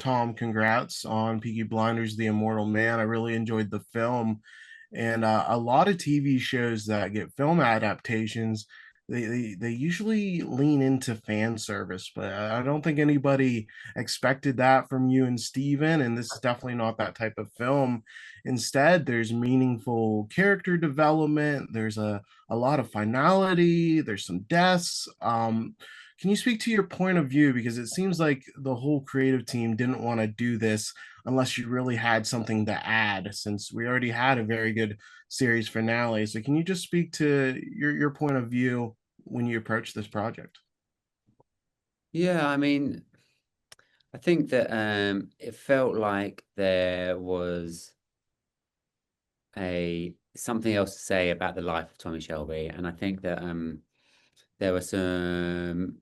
Tom, congrats on Peaky Blinders, The Immortal Man. I really enjoyed the film. And a lot of TV shows that get film adaptations, they usually lean into fan service, but I don't think anybody expected that from you and Steven, and this is definitely not that type of film. Instead, there's meaningful character development, there's a lot of finality, there's some deaths. Can you speak to your point of view? Because it seems like the whole creative team didn't want to do this unless you really had something to add, since we already had a very good series finale. So can you just speak to your point of view when you approach this project? Yeah, I mean, I think that it felt like there was a something else to say about the life of Tommy Shelby, and I think that there were some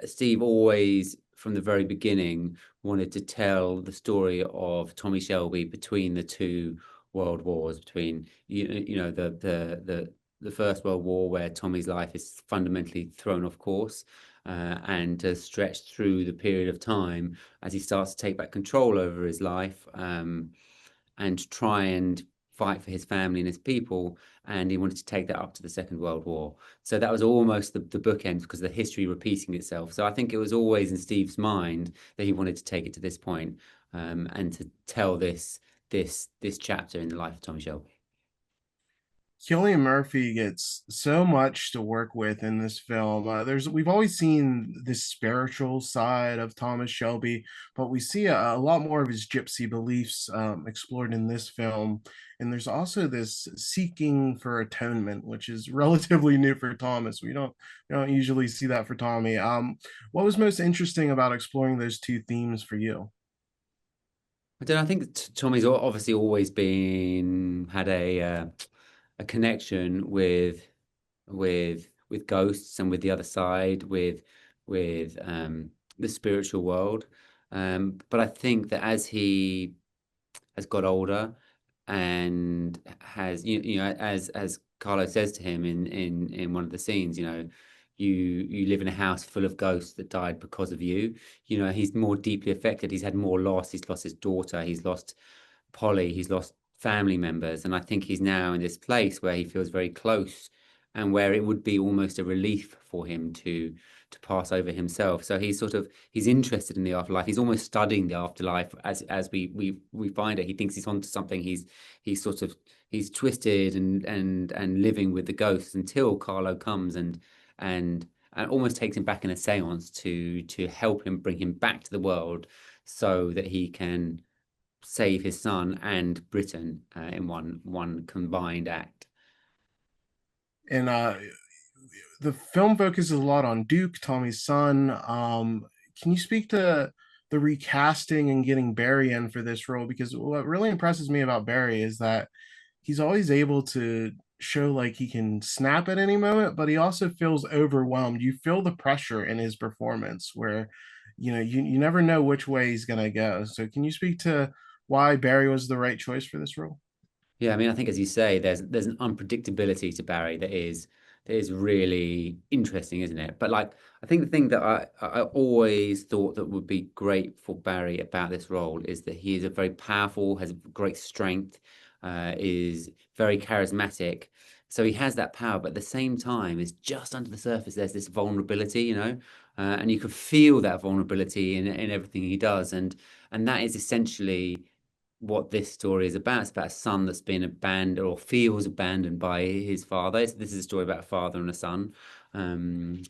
Steve always from the very beginning wanted to tell the story of Tommy Shelby between the two world wars, between the First World War, where Tommy's life is fundamentally thrown off course, and stretched through the period of time as he starts to take back control over his life, and try and fight for his family and his people. And he wanted to take that up to the Second World War. So that was almost the bookend, because the history repeating itself. So I think it was always in Steve's mind that he wanted to take it to this point, and to tell this chapter in the life of Tommy Shelby. Cillian Murphy gets so much to work with in this film. We've always seen this spiritual side of Thomas Shelby, but we see a lot more of his gypsy beliefs explored in this film. And there's also this seeking for atonement, which is relatively new for Thomas. We don't usually see that for Tommy. What was most interesting about exploring those two themes for you? I don't know, I think that Tommy's obviously always been had a connection with ghosts and with the other side, with the spiritual world. But I think that as he has got older and has as Carlo says to him in one of the scenes, you live in a house full of ghosts that died because of you. He's more deeply affected. He's had more loss. He's lost his daughter. He's lost Polly. He's lost family members. And I think he's now in this place where he feels very close, and where it would be almost a relief for him to pass over himself. So he's interested in the afterlife. He's almost studying the afterlife as we find it. He thinks he's onto something. He's twisted and living with the ghosts until Carlo comes and almost takes him back in a seance to help him, bring him back to the world, so that he can save his son and Britain, in one combined act. And the film focuses a lot on Duke, Tommy's son. Can you speak to the recasting and getting Barry in for this role? Because what really impresses me about Barry is that he's always able to show like he can snap at any moment, but he also feels overwhelmed. You feel the pressure in his performance where you never know which way he's gonna go. So can you speak to why Barry was the right choice for this role? Yeah, I mean, I think as you say, there's an unpredictability to Barry that is really interesting, isn't it? But like, I think the thing that I always thought that would be great for Barry about this role is that he is a very powerful, has great strength, is very charismatic. So he has that power, but at the same time, is just under the surface. There's this vulnerability, and you can feel that vulnerability in everything he does, and that is essentially what this story is about. It's about a son that's been abandoned or feels abandoned by his father. This is a story about a father and a son. Um,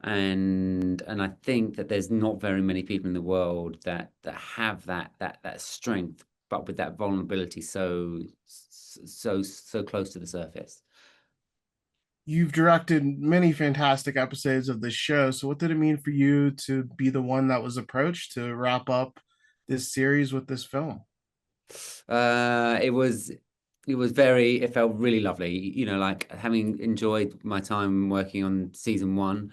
and I think that there's not very many people in the world that have that strength, but with that vulnerability so close to the surface. You've directed many fantastic episodes of this show. So, what did it mean for you to be the one that was approached to wrap up this series with this film? Uh, it was it felt really lovely. Like having enjoyed my time working on season one,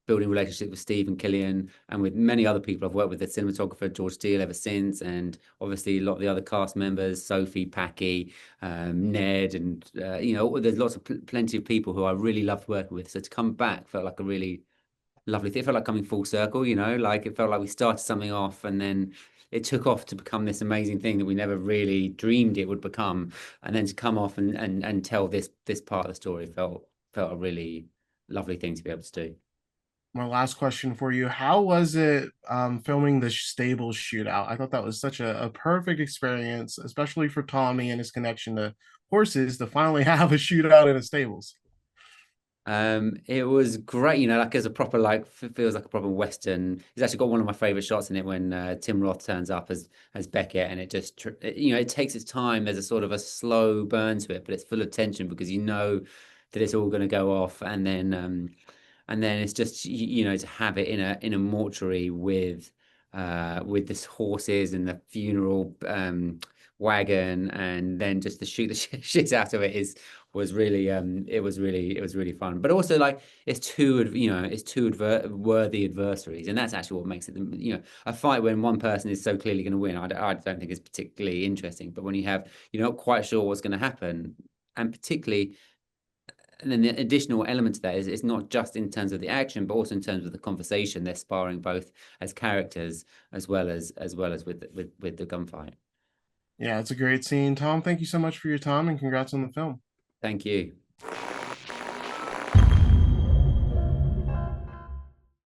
building relationships with Steve and Killian and with many other people I've worked with, the cinematographer George Steele ever since, and obviously a lot of the other cast members, Sophie, Packy, Ned, and there's lots of plenty of people who I really loved working with. So to come back felt like a really lovely thing. It felt like coming full circle, you know, like it felt like we started something off and then it took off to become this amazing thing that we never really dreamed it would become. And then to come off and tell this part of the story felt a really lovely thing to be able to do. My last question for you: how was it filming the stable shootout? I thought that was such a perfect experience, especially for Tommy and his connection to horses, to finally have a shootout in the stables. It was great, you know, like as a proper like feels like a proper Western. It's actually got one of my favorite shots in it when Tim Roth turns up as Beckett, and it just you know it takes its time. There's a sort of a slow burn to it, but it's full of tension because you know that it's all going to go off, and then it's just you know to have it in a mortuary with this horses and the funeral wagon, and then just to shoot the shit out of it is was really it was really fun. But also like it's you know it's two worthy adversaries, and that's actually what makes it, you know, a fight when one person is so clearly going to win. I don't think it's particularly interesting. But when you have you're not quite sure what's going to happen, and particularly and then the additional element to that is it's not just in terms of the action, but also in terms of the conversation. They're sparring both as characters as well as with the gunfight. Yeah, it's a great scene. Tom, thank you so much for your time and congrats on the film. Thank you.